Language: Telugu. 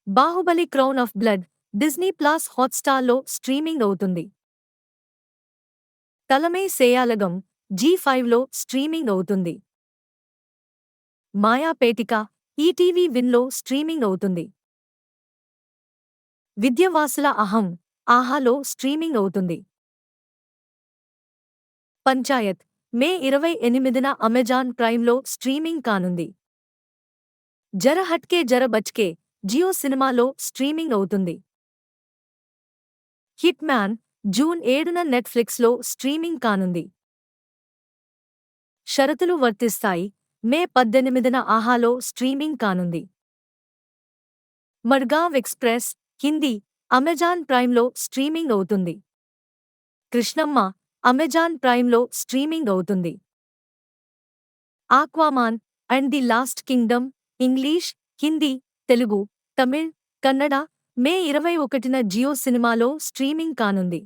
Baahubali crown of blood Disney plus హాట్‌స్టార్‌లో స్ట్రీమింగ్ అవుతుంది. తలమే సేయాలగం జీ5లో స్ట్రీమింగ్ అవుతుంది. మాయాపేటిక ఈటీవీ విన్‌లో స్ట్రీమింగ్ అవుతుంది. విద్యవాసుల అహం ఆహాలో స్ట్రీమింగ్ అవుతుంది. పంచాయత్ మే 28న అమెజాన్ ప్రైమ్‌లో స్ట్రీమింగ్ కానుంది. జర హట్కే జర బచ్కే జియో సినిమాలో స్ట్రీమింగ్ అవుతుంది. హిట్ మ్యాన్ జూన్ 7న నెట్ఫ్లిక్స్‌లో స్ట్రీమింగ్ కానుంది. షరతులు వర్తిస్తాయి. మే 18న ఆహాలో స్ట్రీమింగ్ కానుంది. మడ్గావ్ ఎక్స్‌ప్రెస్ హిందీ అమెజాన్ ప్రైమ్‌లో స్ట్రీమింగ్ అవుతుంది. కృష్ణమ్మ అమెజాన్ ప్రైమ్‌లో స్ట్రీమింగ్ అవుతుంది. Aquaman and the lost kingdom English, Hindi, Telugu, Tamil, Kannada May 21న జియో సినిమాలో స్ట్రీమింగ్ కానుంది.